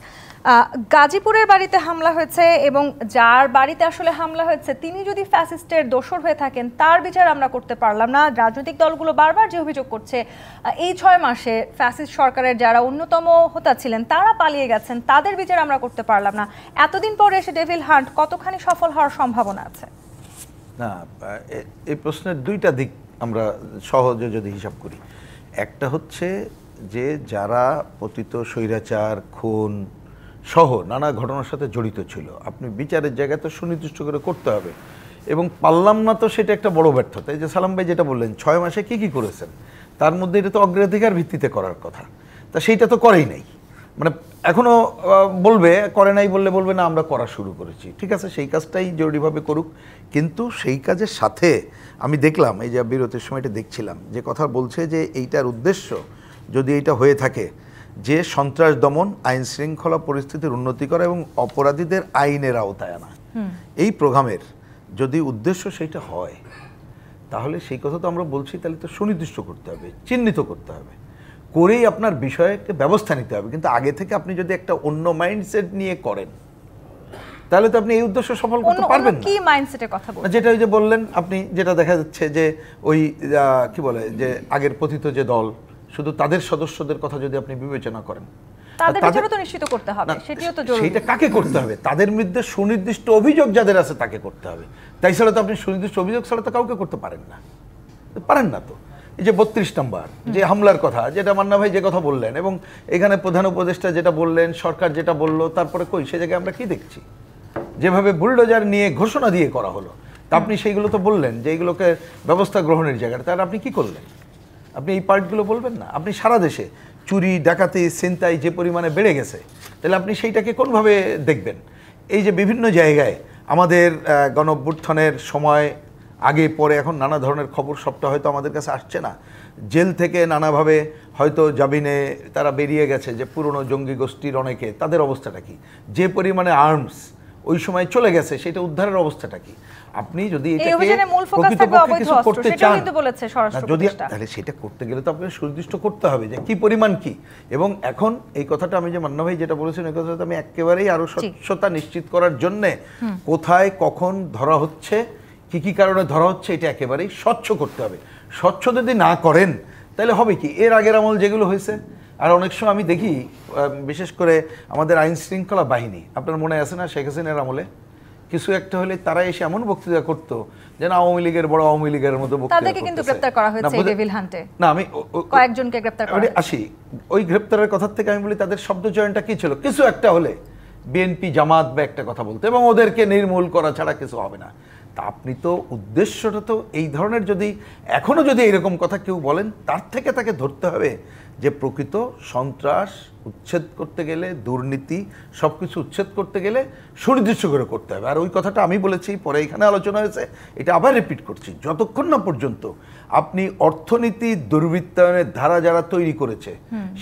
গাজীপুরের বাড়িতে হামলা হয়েছে এবং যার বাড়িতে আসলে হামলা হয়েছে তিনি যদি ফ্যাসিস্টের দোসর হয়ে থাকেন, তার বিচার আমরা করতে পারলাম না। রাজনৈতিক দলগুলো বারবার যে অভিযোগ করছে, এই 6 মাসে ফ্যাসিস্ট সরকারের যারা অন্যতম হোতা ছিলেন তারা পালিয়ে গেছেন, তাদের বিচার আমরা করতে পারলাম না। এতদিন পরে এসে ডেভিল হান্ট কতখানি সফল হওয়ার সম্ভাবনা আছে? না, এই প্রশ্নের দুইটা দিক আমরা সহজে যদি হিসাব করি। একটা হচ্ছে যে যারা পতিত স্বৈরাচার, খুন সহ নানা ঘটনার সাথে জড়িত ছিল, আপনি বিচারের জায়গায় তো সুনির্দিষ্ট করে করতে হবে, এবং পারলাম না তো সেটা একটা বড় ব্যর্থতা। এই যে সালাম ভাই যেটা বললেন 6 মাসে কি করেছেন, তার মধ্যে এটা তো অগ্রাধিকার ভিত্তিতে করার কথা, তা সেইটা তো করেই নাই। মানে এখনও বলবে করে নাই, বলবে না আমরা করা শুরু করেছি। ঠিক আছে, সেই কাজটাই জরুরিভাবে করুক, কিন্তু সেই কাজের সাথে আমি দেখলাম, এই যে বিরতির সময়টা দেখছিলাম, যে কথা বলছে যে এইটার উদ্দেশ্য যদি এইটা হয়ে থাকে যে সন্ত্রাস দমন, আইন শৃঙ্খলা পরিস্থিতির উন্নতি করা এবং অপরাধীদের আইনের আওতায় আনা, এই প্রোগ্রামের যদি উদ্দেশ্য সেইটা হয়, তাহলে সেই কথা তো আমরা বলছি, তাহলে তো সুনির্দিষ্ট করতে হবে, চিহ্নিত করতে হবে, করেই আপনার বিষয়ে একটা ব্যবস্থা নিতে হবে। কিন্তু আগে থেকে আপনি যদি একটা অন্য মাইন্ডসেট নিয়ে করেন, তাহলে তো আপনি এই উদ্দেশ্য সফল করতে পারবেন না। কি মাইন্ডসেটের কথা বলছেন? যেটা ওই যে বললেন আপনি, যেটা দেখা যাচ্ছে যে ওই কি বলে যে আগের পতিত যে দল, শুধু তাদের সদস্যদের কথা যদি আপনি বিবেচনা করেন, তাদের বিচারও তো নিশ্চিত করতে হবে, সেটিও তো জরুরি। সেটা কাকে করতে হবে? তাদের বিরুদ্ধে সুনির্দিষ্ট অভিযোগ যাদের আছে তাকে করতে হবে। তাই ছাড়া তো আপনি সুনির্দিষ্ট অভিযোগ ছাড়া তো কাউকে করতে পারেন না, পারেন না তো। এই যে 32 নম্বর যে হামলার কথা, যেটা মান্না ভাই যে কথা বললেন, এবং এখানে প্রধান উপদেষ্টা যেটা বললেন, সরকার যেটা বললো, তারপরে কই সে জায়গায় আমরা কি দেখছি? যেভাবে বুলডোজার নিয়ে ঘোষণা দিয়ে করা হলো, তা আপনি সেইগুলো তো বললেন যে এইগুলোকে ব্যবস্থা গ্রহণের জায়গাটা, তার আপনি কি করলেন? আপনি এই পার্টগুলো বলবেন না? আপনি সারা দেশে চুরি, ডাকাতি, ছিনতাই যে পরিমাণে বেড়ে গেছে, তাহলে আপনি সেইটাকে কোনভাবে দেখবেন? এই যে বিভিন্ন জায়গায় আমাদের গণঅভ্যুত্থানের সময় আগে পরে এখন নানা ধরনের খবর, সবটা হয়তো আমাদের কাছে আসছে না, জেল থেকে নানাভাবে হয়তো জামিনে তারা বেরিয়ে গেছে, যে পুরনো জঙ্গি গোষ্ঠীর অনেকে, তাদের অবস্থাটা কি? যে পরিমাণে আর্মস ওই সময় চলে গেছে, সেটা উদ্ধারের অবস্থাটা কি? আপনি যদি তাহলে সেটা করতে গেলে তো আপনাকে সুনির্দিষ্ট করতে হবে যে কি পরিমাণ কি। এবং এখন এই কথাটা আমি যে মান্না ভাই যেটা বলেছেন, এই কথাটা আমি একেবারেই আরো স্বচ্ছতা নিশ্চিত করার জন্য কোথায় কখন ধরা হচ্ছে, কি কারণে ধরা হচ্ছে, এটা একেবারেই স্বচ্ছ করতে হবে। স্বচ্ছ যদি না করেন তাহলে হবে কি, এর আগের আমল যেগুলো হয়েছে, আর অনেক সময় আমি দেখি বিশেষ করে আমাদের আইন শৃঙ্খলা বাহিনী, আপনার মনে আছে না শেখ হাসিনার আমলে কিছু একটা হলে তারা এসে এমন বক্তৃতা করতো যেন আওয়ামী লীগের বড় আওয়ামী লীগের মতো বক্তৃতা। তাদেরকে কিন্তু গ্রেফতার করা হয়েছে ডেভিল হান্টে। না, আমি কয়েকজনকে গ্রেফতার করা হয়েছে। আসি ওই গ্রেফতারের কথা থেকে, আমি বলি তাদের শব্দ চয়নটা কি ছিল? কিছু একটা হলে বিএনপি, জামাত বা একটা কথা বলতো, এবং ওদেরকে নির্মূল করা ছাড়া কিছু হবে না। তা আপনি তো উদ্দেশ্যটা তো এই ধরনের, যদি এখনো যদি এরকম কথা কেউ বলেন, তার থেকে তাকে ধরতে হবে যে প্রকৃত সন্ত্রাস উচ্ছেদ করতে গেলে, দুর্নীতি সবকিছু উচ্ছেদ করতে গেলে সুনির্দিষ্ট করে করতে হবে। আর ওই কথাটা আমি বলেছি, পরে এখানে আলোচনা হয়েছে, এটা আবার রিপিট করছি, যতক্ষণ না পর্যন্ত আপনি অর্থনীতি দুর্বৃত্তায়নের ধারা যারা তৈরি করেছে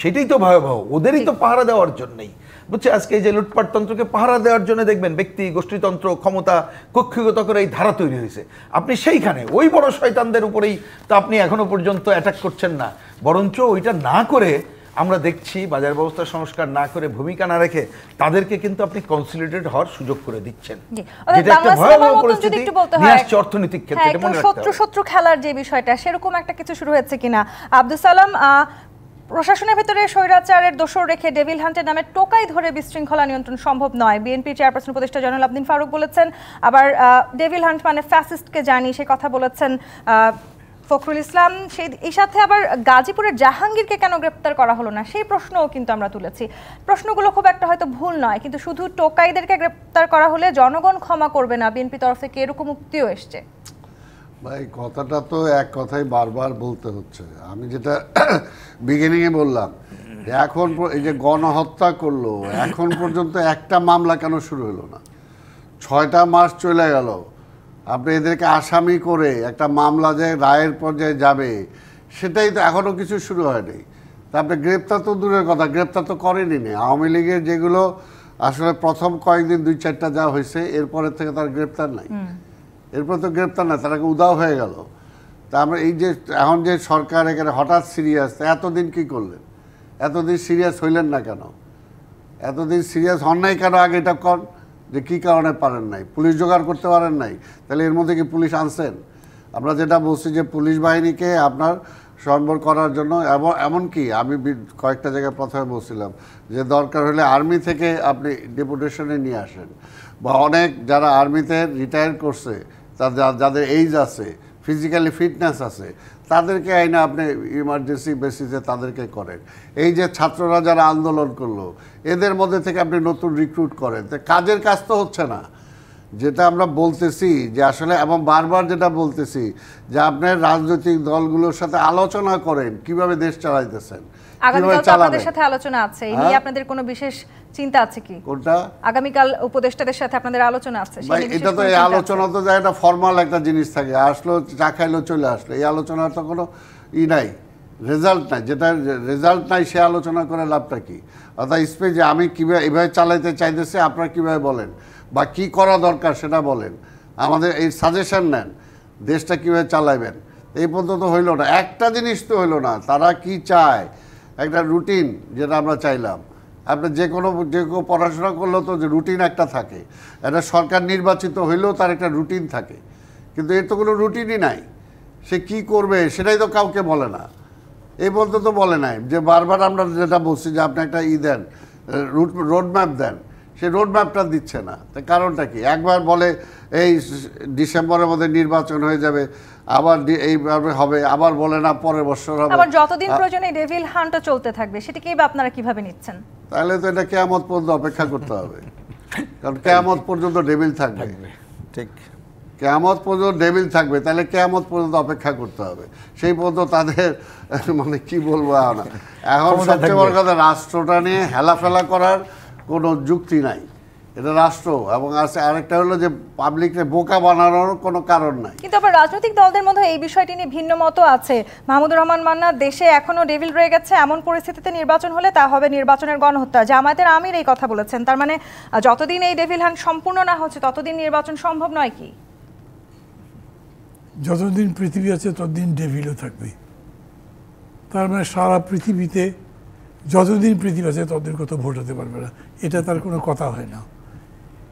সেটাই তো ভয়াবহ, ওদেরই তো পাহারা দেওয়ার জন্যই, বুঝছে, আজকে এই যে লুটপাটতন্ত্রকে পাহারা দেওয়ার জন্য দেখবেন ব্যক্তি গোষ্ঠীতন্ত্র ক্ষমতা কক্ষিগত করে এই ধারা তৈরি হয়েছে। আপনি সেইখানে ওই বড় শয়তানদের উপরেই তো আপনি এখনো পর্যন্ত অ্যাটাক করছেন না, বরঞ্চ ওইটা না করে আমরা দেখছি বাজার ব্যবস্থা সংস্কার না করে, ভূমিকা না রেখে তাদেরকে কিন্তু আপনি কনসলিডেটেড হওয়ার সুযোগ করে দিচ্ছেন, যেটা একটা ভয়াবহ পরিস্থিতি নিয়ে আসছে অর্থনৈতিক ক্ষেত্রে। এটা মনে রাখতে হবে। শত্রু খেলার যে বিষয়টা, সেরকম একটা কিছু শুরু হয়েছে কিনা? আব্দুল সালাম, প্রশাসনের ভেতরে স্বৈরাচারের দোষর রেখে ডেভিল হান্টের নামে টোকাই ধরে বিশৃঙ্খলা নিয়ন্ত্রণ সম্ভব নয়, বিএনপি চেয়ারপারসন উপদেষ্টা জয়নুল আবদিন ফারুক বলেছেন। আবার ডেভিল হান্ট মানে ফ্যাসিস্টকে জানি, সে কথা বলেছেন ফখরুল ইসলাম। এই সাথে আবার গাজীপুরের জাহাঙ্গীরকে কেন গ্রেপ্তার করা হলো না সেই প্রশ্নও কিন্তু আমরা তুলেছি। প্রশ্নগুলো খুব একটা হয়তো ভুল নয়, কিন্তু শুধু টোকাইদেরকে গ্রেপ্তার করা হলে জনগণ ক্ষমা করবে না, বিএনপি তরফ থেকে এরকম উক্তিও এসছে। ভাই কথাটা তো এক কথাই বারবার বলতে হচ্ছে। আমি যেটা বিগিনিংয়ে বললাম, এখন এই যে গণহত্যা করলো, এখন পর্যন্ত একটা মামলা কেন শুরু হলো না? 6টা মাস চলে গেল, আপনি এদেরকে আসামি করে একটা মামলা যে রায়ের পর্যায়ে যাবে, সেটাই তো এখনও কিছু শুরু হয়নি। তারপরে গ্রেপ্তার তো দূরের কথা, গ্রেপ্তার তো করেনি না। আওয়ামী লীগের যেগুলো আসলে প্রথম কয়েকদিন 2-4টা যা হয়েছে, এরপরের থেকে তার গ্রেপ্তার নাই, এরপর তো গ্রেপ্তার না, তারা উদাও হয়ে গেল। তা আমরা এই যে এখন যে সরকার এখানে হঠাৎ সিরিয়াস, এতদিন কি করলেন? এতদিন সিরিয়াস হইলেন না কেন? এতদিন সিরিয়াস হন নাই কেন? আগে এটা কর যে কী কারণে পারেন নাই, পুলিশ জোগাড় করতে পারেন নাই, তাহলে এর মধ্যে কি পুলিশ আনছেন? আমরা যেটা বলছি যে পুলিশ বাহিনীকে আপনার সম্বর করার জন্য, এমনকি আমি কয়েকটা জায়গায় প্রথমে বলছিলাম যে দরকার হলে আর্মি থেকে আপনি ডেপুটেশনে নিয়ে আসেন, বা অনেক যারা আর্মিতে রিটায়ার করছে, যাদের এইজ আছে, ফিজিক্যালি ফিটনেস আছে, তাদেরকে আইনে আপনি ইমার্জেন্সি বেসিসে তাদেরকে করেন। এই যে ছাত্ররা যারা আন্দোলন করলো, এদের মধ্যে থেকে আপনি নতুন রিক্রুট করেন। তো কাজের কাজ তো হচ্ছে না, যেটা আমরা বলতেছি যে আসলে, এবং বারবার যেটা বলতেছি যে আপনার রাজনৈতিক দলগুলোর সাথে আলোচনা করেন কিভাবে দেশ চালাইতেছেন, আগামীকাল আপনাদের সাথে আলোচনা আছে, এই নিয়ে আপনাদের কোনো বিশেষ চিন্তা আছে কি? কোনটা? আগামীকাল উপদেষ্টাদের সাথে আপনাদের আলোচনা আছে। এটা তো এই আলোচনা তো একটা ফর্মাল একটা জিনিস থাকে, আসলো চা খাইলো চলে আসলো, এই আলোচনার তো কোনো নাই, রেজাল্ট নাই। যেটা রেজাল্ট নাই সে আলোচনা করে লাভটা কি? অর্থাৎ স্পেস যে আমি কীভাবে এভাবে চালাইতে চাইতেছি, আপনারা কীভাবে বলেন, বা কি করা দরকার সেটা বলেন, আমাদের এই সাজেশন নেন, দেশটা কীভাবে চালাইবেন। এই পর্যন্ত হইল না, একটা জিনিস তো হইল না, তারা কি চায়, একটা রুটিন যেটা আমরা চাইলাম। আপনার যে কেউ পড়াশোনা করলেও তো যে রুটিন একটা থাকে, একটা সরকার নির্বাচিত হইলেও তার একটা রুটিন থাকে, কিন্তু এর তো কোনো রুটিনই নাই। সে কি করবে সেটাই তো কাউকে বলে না, এই বলতে তো বলে নাই। যে বারবার আমরা যেটা বলছি যে আপনি একটা দেন, রোডম্যাপ দেন, সেই রোডম্যাপটা দিচ্ছে না। তার কারণটা কি? একবার বলে এই ডিসেম্বরের মধ্যে নির্বাচন হয়ে যাবে, আবার এইভাবে হবে, আবার বলে না পরের বছর হবে, আবার যতদিন প্রয়োজনে ডেভিল হান্টও চলতে থাকবে। সেটাকে আপনারা কিভাবে নিচ্ছেন? তাহলে তো এটা কিয়ামত পর্যন্ত অপেক্ষা করতে হবে, কারণ কিয়ামত পর্যন্ত ডেভিল থাকবে। ঠিক, কিয়ামত পর্যন্ত ডেভিল থাকবে, তাহলে কিয়ামত পর্যন্ত অপেক্ষা করতে হবে। সেই পর্যন্ত তাদের মানে কি বলবো না, এখন সবচেয়ে বড় কথা, রাষ্ট্রটা নিয়ে হেলাফেলা করার কোনো যুক্তি নাই। এটা রাষ্ট্র, এবং আছে আরেকটা হলো যে পাবলিককে বোকা বানানোর কোনো কারণ নাই। কিন্তু আবার রাজনৈতিক দলদের মধ্যে এই বিষয়টি নিয়ে ভিন্ন মত আছে। মাহমুদুর রহমান মান্না, দেশে এখনো ডেভিল রয়ে গেছে, এমন পরিস্থিতিতে নির্বাচন হলে তা হবে নির্বাচনের গণহত্যা। জামায়াতের আমির এই কথা বলেছেন। তার মানে যতদিন এই ডেভিল হান্ট সম্পূর্ণ না হচ্ছে ততদিন নির্বাচন সম্ভব নয় কি? যতদিন পৃথিবী আছে ততদিন ডেভিলও থাকবে। তার মানে সারা পৃথিবীতে যতদিন পৃথিবী আছে ততদিন কত ভোট হতে পারবে না, এটা তার কোনো কথা হয় না।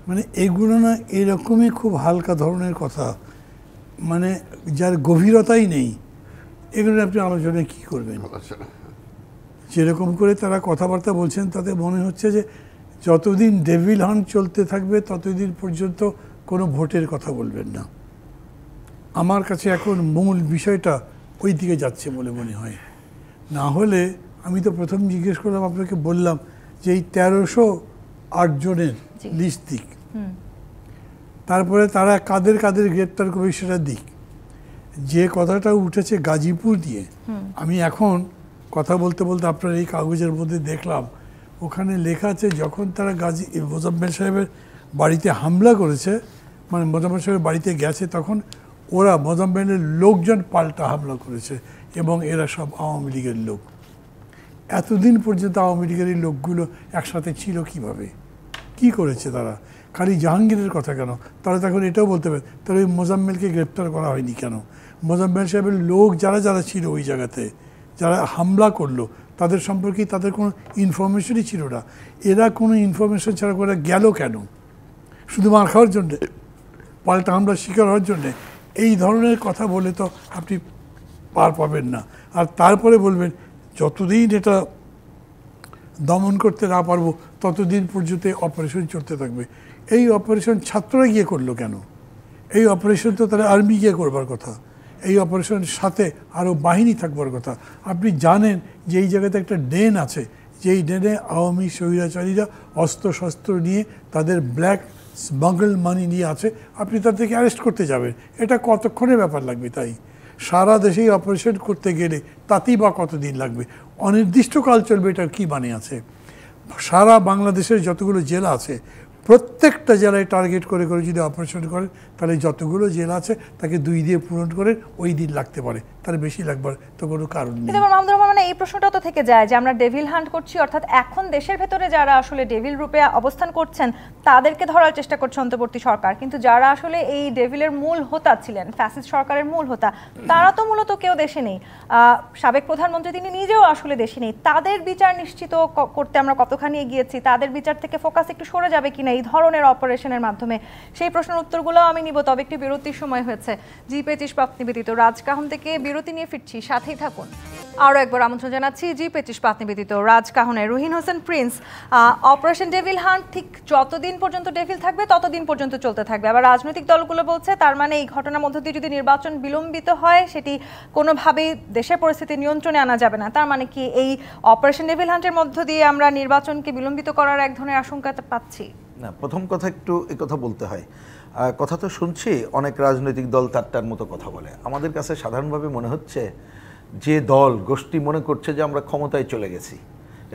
মানে এগুলো না এরকমই খুব হালকা ধরনের কথা, মানে যার গভীরতাই নেই, এগুলো আপনি আলোচনায় কী করবেন? যেরকম করে তারা কথাবার্তা বলছেন তাতে মনে হচ্ছে যে যতদিন ডেভিল হান্ট চলতে থাকবে ততদিন পর্যন্ত কোনো ভোটের কথা বলবেন না। আমার কাছে এখন মূল বিষয়টা ওই দিকে যাচ্ছে বলে মনে হয়। না হলে আমি তো প্রথম জিজ্ঞেস করলাম, আপনাকে বললাম যে এই 1308 জনের লিস্ট দিক, তারপরে তারা কাদের কাদের গ্রেপ্তার করবে সেটা দিক। যে কথাটা উঠেছে গাজীপুর দিয়ে, আমি এখন কথা বলতে বলতে আপনার এই কাগজের মধ্যে দেখলাম ওখানে লেখা আছে যখন তারা গাজী মোজাম্মেল সাহেবের বাড়িতে হামলা করেছে, মানে মোজাম্মেল সাহেবের বাড়িতে গেছে, তখন ওরা মোজাম্মেলের লোকজন পাল্টা হামলা করেছে এবং এরা সব আওয়ামী লীগের লোক। এতদিন পর্যন্ত আওয়ামী লীগের এই লোকগুলো একসাথে ছিল কিভাবে, কি করেছে তারা? খালি জাহাঙ্গীরের কথা কেন, তারা তখন এটাও বলতে পারে তাহলে ওই মোজাম্মেলকে গ্রেপ্তার করা হয়নি কেন? মোজাম্মেল সাহেবের লোক যারা যারা ছিল ওই জায়গাতে, যারা হামলা করলো, তাদের সম্পর্কে তাদের কোনো ইনফরমেশনই ছিল না। এরা কোনো ইনফরমেশন ছাড়া করে গেল কেন? শুধু মার খাওয়ার জন্যে, পাল্টা হামলার শিকার হওয়ার জন্যে? এই ধরনের কথা বলে তো আপনি পার পাবেন না। আর তারপরে বলবেন যতদিন এটা দমন করতে না পারবো ততদিন পর্যন্ত অপারেশন চলতে থাকবে। এই অপারেশন ছাত্ররা গিয়ে করলো কেন? এই অপারেশন তো তারা আর্মি গিয়ে করবার কথা, এই অপারেশনের সাথে আরও বাহিনী থাকবার কথা। আপনি জানেন যে এই জায়গাতে একটা ড্রেন আছে, যেই ড্রেনে আওয়ামী স্বৈরাচারীরা অস্ত্র শস্ত্র নিয়ে তাদের ব্ল্যাক স্মাগল মানি নিয়ে আছে, আপনি তাদেরকে অ্যারেস্ট করতে যাবেন, এটা কতক্ষণের ব্যাপার লাগবে? তাই সারা দেশেই অপারেশন করতে গেলে তাতেই বা কতদিন লাগবে? অনির্দিষ্টকাল চলবে, এটার কী মানে আছে? সারা বাংলাদেশের যতগুলো জেলা আছে প্রত্যেকটা জেলায় টার্গেট করে করে যদি অপারেশন করেন তাহলে যতগুলো জেলা আছে তাকে 2 দিয়ে পূরণ করেন, ওই দিন লাগতে পারে, তার বেশি লাগবার তো কোনো কারণ নেই। মাহমুদুর রহমান, এই প্রশ্নটাও তো থেকে যায় যে আমরা ডেভিল হান্ট করছি, অর্থাৎ এখন দেশের ভেতরে যারা আসলে ডেভিল রূপে অবস্থান করছেন তাদেরকে ধরার চেষ্টা করছে অন্তর্বর্তী সরকার, কিন্তু যারা আসলে এই ডেভিলের মূল হোতা ছিলেন, ফ্যাসিস্ট সরকারের মূল হোতা, তারা তো মূলত কেউ দেশে নেই। সাবেক প্রধানমন্ত্রী তিনি নিজেও আসলে দেশে নেই। তাদের বিচার নিশ্চিত করতে আমরা কতখানি এগিয়েছি? তাদের বিচার থেকে ফোকাস একটু সরে যাবে কিনা এই ধরনের অপারেশনের মাধ্যমে? সেই প্রশ্নের উত্তরগুলো আমি নিব, তবে একটি বিরতির সময় হয়েছে। জি25 নিবেদিত রাজকাহন থেকে বিরতি নিয়ে ফিরছি, সাথেই থাকুন। আরও একবার আমন্ত্রণ জানাচ্ছি জি25 নিবেদিত রাজকাহনের Ruhin Hossain Prince. Operation devil hunt ঠিক যতদিন পর্যন্ত ডেভিল থাকবে ততদিন পর্যন্ত চলতে থাকবে। আবার রাজনৈতিক দলগুলো বলছে তার মানে এই ঘটনার মধ্য দিয়ে যদি নির্বাচন বিলম্বিত হয় সেটি কোনোভাবেই দেশের পরিস্থিতি নিয়ন্ত্রণে আনা যাবে না। তার মানে কি এই অপারেশন ডেভিল হান্টের মধ্য দিয়ে আমরা নির্বাচনকে বিলম্বিত করার এক ধরনের আশঙ্কা পাচ্ছি? না, প্রথম কথা একটু এই কথা বলতে হয়, কথা তো শুনছি অনেক রাজনৈতিক দল তারটার মতো কথা বলে। আমাদের কাছে সাধারণভাবে মনে হচ্ছে যে দল গোষ্ঠী মনে করছে যে আমরা ক্ষমতায় চলে গেছি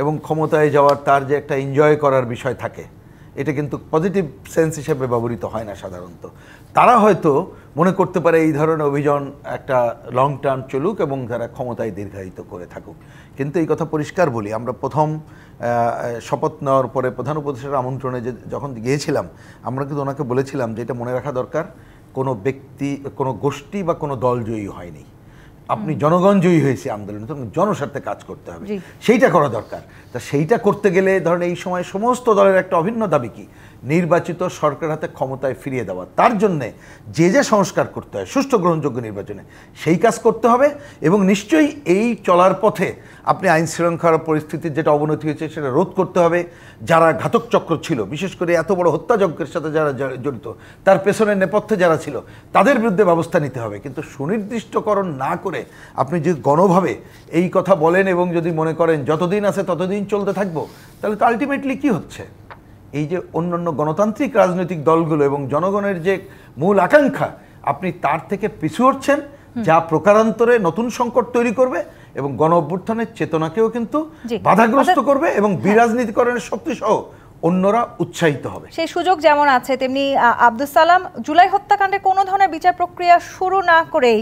এবং ক্ষমতায় যাওয়ার তার যে একটা এনজয় করার বিষয় থাকে, এটা কিন্তু পজিটিভ সেন্স হিসেবে ব্যবহৃত হয় না সাধারণত। তারা হয়তো মনে করতে পারে এই ধরনের অভিযান একটা লং টার্ম চলুক এবং তারা ক্ষমতায় দীর্ঘায়িত করে থাকুক। কিন্তু এই কথা পরিষ্কার বলি, আমরা প্রথম শপথ নেওয়ার পরে প্রধান উপদেষ্টার আমন্ত্রণে যখন গিয়েছিলাম, আমরা কিন্তু ওনাকে বলেছিলাম যে এটা মনে রাখা দরকার, কোনো ব্যক্তি, কোনো গোষ্ঠী বা কোনো দল জয়ী হয়নি, আপনি জনগণ জয়ী হয়েছে আন্দোলনে, তখন জনস্বার্থে কাজ করতে হবে, সেইটা করা দরকার। তা সেইটা করতে গেলে ধরেন এই সময় সমস্ত দলের একটা অভিন্ন দাবি কি, নির্বাচিত সরকার হাতে ক্ষমতায় ফিরিয়ে দেওয়া। তার জন্যে যে যে সংস্কার করতে হয় সুষ্ঠু গ্রহণযোগ্য নির্বাচনে সেই কাজ করতে হবে। এবং নিশ্চয়ই এই চলার পথে আপনি আইন শৃঙ্খলা পরিস্থিতির যেটা অবনতি হয়েছে সেটা রোধ করতে হবে। যারা ঘাতক চক্র ছিল, বিশেষ করে এত বড় হত্যাযজ্ঞের সাথে যারা জড়িত, তার পেছনের নেপথ্যে যারা ছিল, তাদের বিরুদ্ধে ব্যবস্থা নিতে হবে। কিন্তু সুনির্দিষ্টকরণ না করে আপনি যদি গণভাবে এই কথা বলেন এবং যদি মনে করেন যতদিন আছে ততদিন চলতে থাকবো, তাহলে তো আলটিমেটলি কী হচ্ছে, এই যে অন্যান্য গণতান্ত্রিক রাজনৈতিক দলগুলো এবং জনগণের যে মূল আকাঙ্ক্ষা, আপনি তার থেকে পিছু হচ্ছেন, যা প্রকারান্তরে নতুন সংকট তৈরি করবে এবং গণ অভ্যুত্থানের চেতনাকেও কিন্তু বাধাগ্রস্ত করবে এবং বিরাজনীতিকরণের শক্তি সহ অন্যরা উৎসাহিত হবে। সেই সুযোগ যেমন আছে তেমনি আব্দুস সালাম, জুলাই হত্যাকাণ্ডে কোনো ধরনের বিচার প্রক্রিয়া শুরু না করেই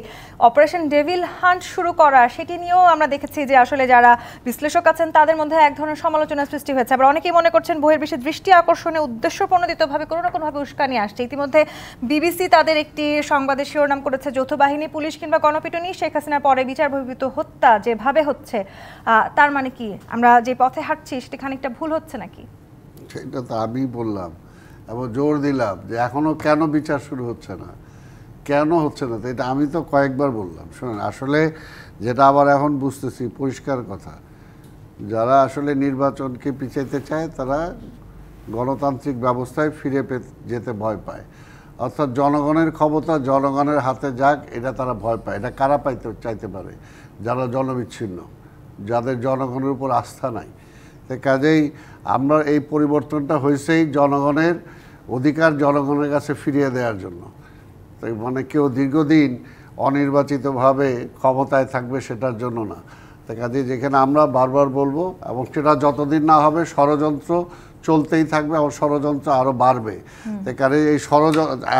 অপারেশন ডেভিল হান্ট শুরু করা, সেটি নিয়েও আমরা দেখেছি যে আসলে যারা বিশ্লেষক আছেন তাদের মধ্যে এক ধরনের সমালোচনা সৃষ্টি হয়েছে। আবার অনেকেই মনে করছেন বহির্বিশ্বের দৃষ্টি আকর্ষণে উদ্দেশ্যপ্রণোদিতভাবে কোনো না কোনোভাবে উস্কানি আসছে। ইতিমধ্যে বিবিসি তাদের একটি সংবাদের শিরোনাম করেছে, যৌথ বাহিনী, পুলিশ কিংবা গণপিটুনি, শেখ হাসিনার পরে বিচার বহির্ভূত হত্যা যেভাবে হচ্ছে, তার মানে কি আমরা যে পথে হাঁটছি সেটি খানিকটা ভুল হচ্ছে নাকি? সেটা তো আমি বললাম এবং জোর দিলাম যে এখনো কেন বিচার শুরু হচ্ছে না, কেন হচ্ছে না, তো এটা আমি তো কয়েকবার বললাম। শুনুন, আসলে যেটা আবার এখন বুঝতেছি পরিষ্কার কথা, যারা আসলে নির্বাচনকে পিছাইতে চায় তারা গণতান্ত্রিক ব্যবস্থায় ফিরে যেতে ভয় পায়, অর্থাৎ জনগণের ক্ষমতা জনগণের হাতে যাক, এটা তারা ভয় পায়। এটা কারা চাইতে পারে? যারা জনবিচ্ছিন্ন, যাদের জনগণের উপর আস্থা নাই। কাজেই আমরা এই পরিবর্তনটা হয়েছেই জনগণের অধিকার জনগণের কাছে ফিরিয়ে দেওয়ার জন্য। মানে কেউ দীর্ঘদিন অনির্বাচিতভাবে ক্ষমতায় থাকবে সেটার জন্য না। তা কাজে যেখানে আমরা বারবার বলবো, এবং সেটা যতদিন না হবে ষড়যন্ত্র চলতেই থাকবে এবং ষড়যন্ত্র আরও বাড়বে। কারণ এই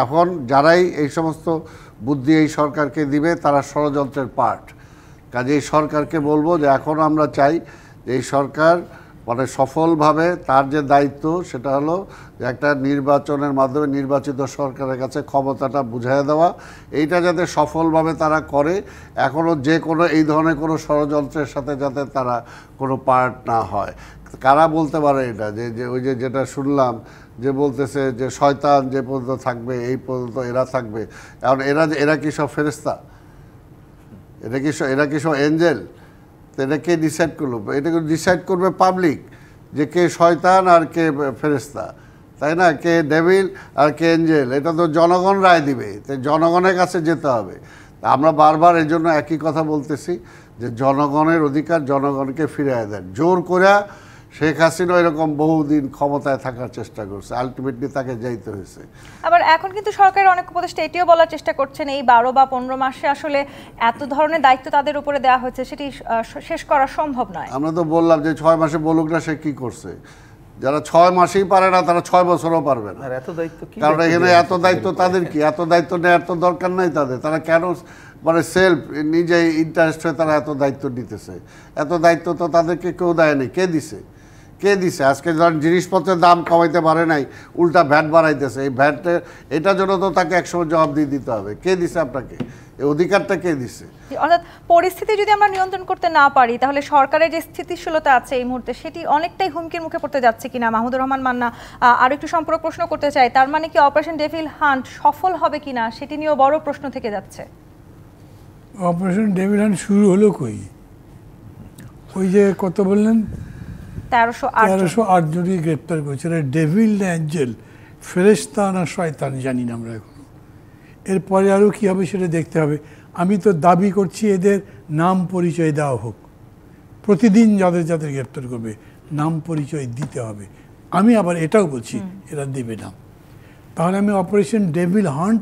এখন যারাই এই সমস্ত বুদ্ধি এই সরকারকে দিবে তারা ষড়যন্ত্রের পার্ট। কাজে এই সরকারকে বলবো যে এখন আমরা চাই যে এই সরকার মানে সফলভাবে তার যে দায়িত্ব সেটা হলো যে একটা নির্বাচনের মাধ্যমে নির্বাচিত সরকারের কাছে ক্ষমতাটা বুঝিয়ে দেওয়া, এইটা যাতে সফলভাবে তারা করে। এখনও যে কোনো এই ধরনের কোনো ষড়যন্ত্রের সাথে যাতে তারা কোনো পার্ট না হয়। কারা বলতে পারে এটা, যে ওই যেটা শুনলাম যে বলতেছে যে শয়তান যে পর্যন্ত থাকবে এই পর্যন্ত এরা থাকবে। এখন এরা কি সব ফেরেশতা? এরা কি সব এঞ্জেল? তো এটা কে ডিসাইড করলো? এটাকে ডিসাইড করবে পাবলিক, যে কে শয়তান আর কে ফেরেশতা, তাই না? কে ডেভিল আর কে এঞ্জেল, এটা তো জনগণ রায় দিবে। তো জনগণের কাছে যেতে হবে। আমরা বারবার এই জন্য একই কথা বলতেছি যে জনগণের অধিকার জনগণকে ফিরিয়ে দেন। জোর করে শেখ হাসিনা এরকম বহুদিন ক্ষমতায় থাকার চেষ্টা করছে, আলটিমেটলি তাকে যাইতে হয়েছে। আবার এখন কিন্তু সরকারের অনেক উপদেষ্টা এটিও বলার চেষ্টা করছেন এই 12 বা 15 মাসে আসলে এত ধরনের দায়িত্ব তাদের উপরে দেওয়া হয়েছে সেটি শেষ করা সম্ভব নয়। আমরা তো বললাম যে 6 মাসে বলুক না সে কি করছে। যারা 6 মাসেই পারে না তারা 6 বছরও পারবে না। এত দায়িত্ব কি? কারণ এখানে এত দায়িত্ব তাদের কি? এত দায়িত্ব নেওয়ার তো দরকার নাই তাদের। তারা কেন মানে সেলফ নিজেই ইন্টারেস্ট হয়ে তারা এত দায়িত্ব নিতেছে? এত দায়িত্ব তো তাদেরকে কেউ দেয়নি। কে দিছে? আজকে ধরেন জিনিসপত্রের দাম কমাইতে পারে নাই, উল্টা ভ্যাট বাড়াইতেছে। এই ভ্যাটের এটার জন্য তো তাকে একসময় জবাব দিয়ে দিতে হবে। কে দিছে আপনাকে এই অধিকারটা? কে দিছে? অর্থাৎ পরিস্থিতি যদি আমরা নিয়ন্ত্রণ করতে না পারি তাহলে সরকারের যে স্থিতিশীলতা আছে এই মুহূর্তে সেটি অনেকটাই হুমকির মুখে পড়তে যাচ্ছে কিনা। মাহমুদুর রহমান মান্না আরো একটু সম্পর্ক প্রশ্ন করতে চাই, তার মানে কি অপারেশন ডেভিল হান্ট সফল হবে কিনা সেটি নিয়েও বড় প্রশ্ন থেকে যাচ্ছে। অপারেশন ডেভিল হান্ট শুরু হলো কই? ওই যে কত বললেন 1308 জনই গ্রেপ্তার করেছে। ডেভিল না অ্যাঞ্জেল, ফেরেশতা না শয়তান জানি না আমরা এখনো। এরপরে আরও কী হবে সেটা দেখতে হবে। আমি তো দাবি করছি এদের নাম পরিচয় দেওয়া হোক। প্রতিদিন যাদের যাদের গ্রেপ্তার করবে নাম পরিচয় দিতে হবে। আমি আবার এটাও বলছি এরা দেবে না। তাহলে আমি অপারেশন ডেভিল হান্ট,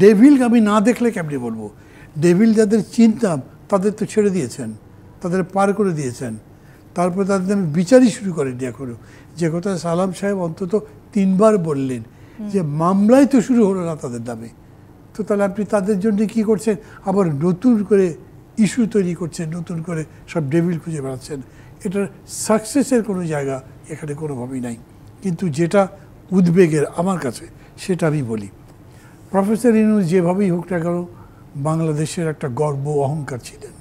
ডেভিল আমি না দেখলে কেমনি বলবো? ডেভিল যাদের চিনতাম তাদের তো ছেড়ে দিয়েছেন, তাদের পার করে দিয়েছেন। তারপর তাদের আমি বিচারই শুরু করেনি এখনো। যে কথা সালাম সাহেব অন্তত 3 বার বললেন যে মামলাই তো শুরু হলো না তাদের নামে। তো তাহলে আপনি তাদের জন্য কি করছেন? আবার নতুন করে ইস্যু তৈরি করছেন, নতুন করে সব ডেভিল খুঁজে বেড়াচ্ছেন। এটার সাকসেসের কোনো জায়গা এখানে কোনোভাবেই নাই। কিন্তু যেটা উদ্বেগের আমার কাছে সেটা আমি বলি, প্রফেসর ইউনূস যেভাবেই হোক না কেন বাংলাদেশের একটা গর্ব অহংকার ছিলেন।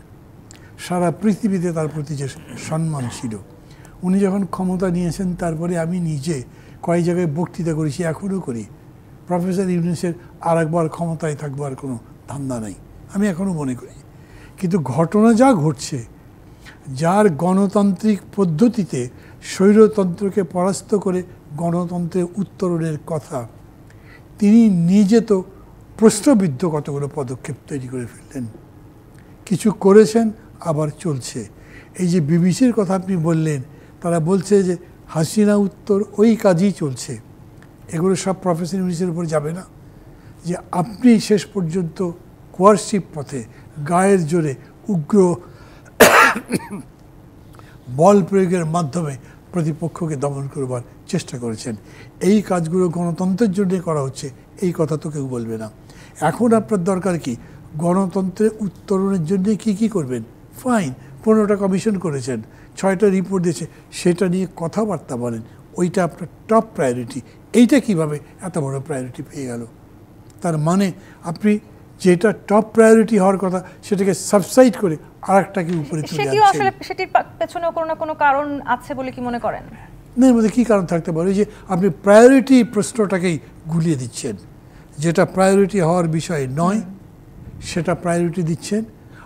সারা পৃথিবীতে তার প্রতি যে সম্মান ছিল। উনি যখন ক্ষমতা নিয়েছেন তারপরে আমি নিজে কয়েক জায়গায় বক্তৃতা করেছি, এখনও করি, প্রফেসর ইউনূসের আর একবার ক্ষমতায় থাকবার কোনো ধান্দা নাই, আমি এখনও মনে করি। কিন্তু ঘটনা যা ঘটছে, যার গণতান্ত্রিক পদ্ধতিতে স্বৈরতন্ত্রকে পরাস্ত করে গণতন্ত্রের উত্তরণের কথা, তিনি নিজে তো প্রশ্নবিদ্ধ কতগুলো পদক্ষেপ তৈরি করে ফেললেন। কিছু করেছেন আবার চলছে। এই যে বিবিসির কথা আপনি বললেন, তারা বলছে যে হাসিনা উত্তর ওই কাজই চলছে। এগুলো সব প্রফেসর ইউনূসের উপর যাবে না? যে আপনি শেষ পর্যন্ত কোয়ারশিপ পথে গায়ের জোরে উগ্র বল প্রয়োগের মাধ্যমে প্রতিপক্ষকে দমন করবার চেষ্টা করেছেন। এই কাজগুলো গণতন্ত্রের জন্য করা হচ্ছে এই কথা তো কেউ বলবে না। এখন আপনার দরকার কি? গণতন্ত্রের উত্তরণের জন্য কি কি করবেন? ফাইন, 15টা কমিশন করেছেন, 6টা রিপোর্ট দিয়েছে, সেটা নিয়ে কথাবার্তা বলেন। ওইটা আপনার টপ প্রায়োরিটি। এইটা কিভাবে এত বড় প্রায়োরিটি পেয়ে গেল? তার মানে আপনি যেটা টপ প্রায়োরিটি হওয়ার কথা সেটাকে সাবসাইড করে আরেকটাকে উপরে তুলে সেটিও আসলে সেটির পেছনেও কোনো না কোনো কারণ আছে বলে কি মনে করেন? না, এর মধ্যে কী কারণ থাকতে পারে? যে আপনি প্রায়োরিটি প্রশ্নটাকেই গুলিয়ে দিচ্ছেন। যেটা প্রায়োরিটি হওয়ার বিষয় নয় সেটা প্রায়োরিটি দিচ্ছেন,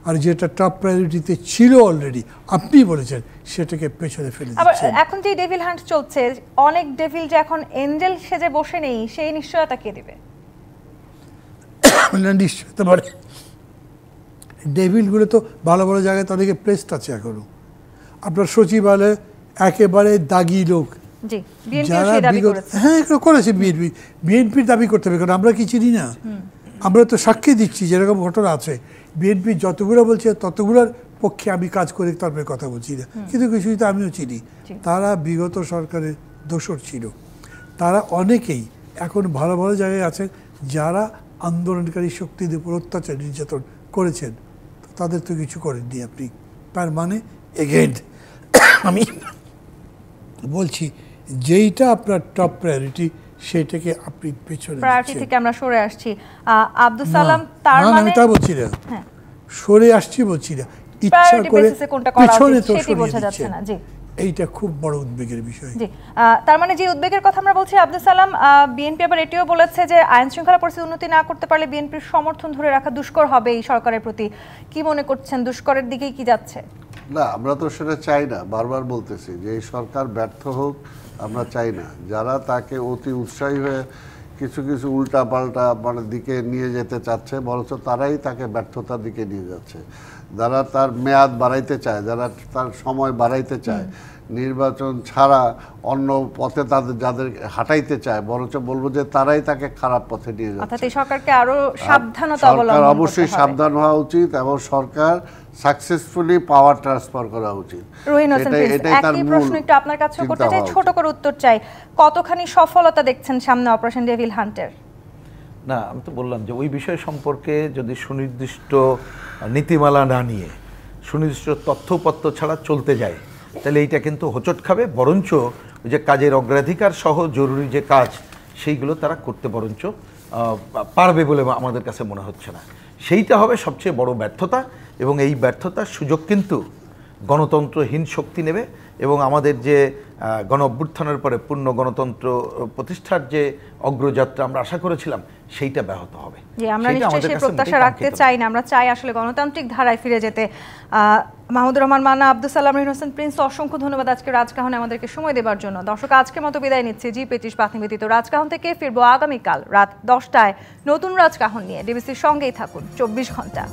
আর যেটা টপ প্রায়োরিটিতে ছিল অলরেডি আপনি বলেছেন সেটাকে পেছনে ফেলে দিচ্ছেন। এখন যে ডেভিল হান্ট চলছে, অনেক ডেভিল যে এখন এঞ্জেল সেজে বসে নেই, সেই নিশ্চয়তা কে দিবে? নিশ্চয়তা পারে। ডেভিলগুলো তো ভালো ভালো জায়গায় তাদেরকে প্লেসড আছে এখনো। আপনার সচিবালয়ে একেবারে দাগি লোক, যারা হ্যাঁ এগুলো করেছে বিএনপির দাবি করতে হবে, কারণ আমরা কি চিনি না? আমরা তো সাক্ষী দিচ্ছি যেরকম ঘটনা আছে। বিএনপি যতগুলো বলছে ততগুলোর পক্ষে আমি কাজ করে তারপরে কথা বলছি না, কিন্তু কিছুই তো আমিও চিনি। তারা বিগত সরকারের দোসর ছিল, তারা অনেকেই এখন ভালো ভালো জায়গায় আছেন যারা আন্দোলনকারী শক্তিদের উপর অত্যাচার নির্যাতন করেছেন, তাদের তো কিছু করেননি আপনি। তার মানে এগেইন আমি বলছি যেইটা আপনার টপ প্রায়োরিটি সেটাকে আপনি পেছনে প্রায়োরিটি থেকে আমরা সরে আসছি। আব্দুল সালাম, তার না, মানে আমি তা বলছি না, হ্যাঁ, সরে আসছি বলছি না, ইচ্ছা প্রায়োরিটি করে বেসিসে কোনটা করা পেছনে উচিত তো সেটি বোঝা সরিয়ে যাচ্ছে দিচ্ছেন। না। জি, এইটা খুব বড় উদ্বেগের বিষয়। জি, তার মানে যে উদ্বেগের কথা আমরা বলছি আব্দুল সালাম, বিএনপি আবার এটিও বলেছে যে আইন শৃঙ্খলা পরিস্থিতি উন্নতি না করতে পারলে বিএনপির সমর্থন ধরে রাখা দুষ্কর হবে এই সরকারের প্রতি। কি মনে করছেন, দুষ্করের দিকেই কি যাচ্ছে? না, আমরা তো সেটা চাই না, বারবার বলতেছি যে এই সরকার ব্যর্থ হোক, আমরা চাই না। যারা তাকে অতি উৎসাহী হয়ে কিছু কিছু উল্টা পাল্টা মানে দিকে নিয়ে যেতে চাচ্ছে, বরঞ্চ তারাই তাকে ব্যর্থতার দিকে নিয়ে যাচ্ছে। যারা তার মেয়াদ বাড়াইতে চায়, যারা তার সময় বাড়াইতে চায়, নির্বাচন ছাড়া অন্য পথে যাদের হাঁটাইতে চায়, বরঞ্চ বলবো যে তারাই তাকে খারাপ পথে নিয়ে অর্থাৎ যাচ্ছে। এই সরকারকে আরো সাবধানতা সরকার অবলম্বন করতে অবশ্যই হবে। সাবধান হওয়া উচিত এবং সরকার সাকসেসফুলি পাওয়ার ট্রান্সফার করা উচিত। রহিন হোসেন প্রিন্স, একই প্রশ্ন একটু আপনার কাছেও করতে চাই, ছোট করে উত্তর চাই। কতখানি সফলতা দেখছেন সামনে অপারেশন ডেভিল হান্টের? না, আমি তো বললাম যে ওই বিষয় সম্পর্কে যদি সুনির্দিষ্ট নীতিমালা না নিয়ে সুনির্দিষ্ট তথ্যপত্র ছাড়া চলতে যায়, তাহলে এইটা কিন্তু হোঁচট খাবে। বরঞ্চ ওই যে কাজের অগ্রাধিকার সহ জরুরি যে কাজ, সেইগুলো তারা করতে বরঞ্চ পারবে বলে আমাদের কাছে মনে হচ্ছে না। সেইটা হবে সবচেয়ে বড় ব্যর্থতা, এবং এই ব্যর্থতার সুযোগ কিন্তু গণতন্ত্রহীন শক্তি নেবে, এবং আমাদের যে গণ অভ্যুত্থানের পরে পূর্ণ গণতন্ত্র প্রতিষ্ঠার যে অগ্রযাত্রা আমরা আশা করেছিলাম, সেইটা ব্যাহত হবে। যে আমরা নিশ্চয়ই সেই প্রত্যাশা রাখতে চাই না, আমরা চাই আসলে গণতান্ত্রিক ধারায় ফিরে যেতে। মাহমুদুর রহমান মান্না, আব্দুল সালাম, রহিন হোসেন প্রিন্স, অসংখ্য ধন্যবাদ আজকে রাজকাহনে আমাদেরকে সময় দেওয়ার জন্য। দর্শক, আজকের মতো বিদায় নিচ্ছি জি25 বাত নিবেদিত রাজকাহন থেকে। ফিরবো আগামীকাল রাত 10টায় নতুন রাজকাহন নিয়ে। ডিবিসির সঙ্গেই থাকুন 24 ঘন্টা।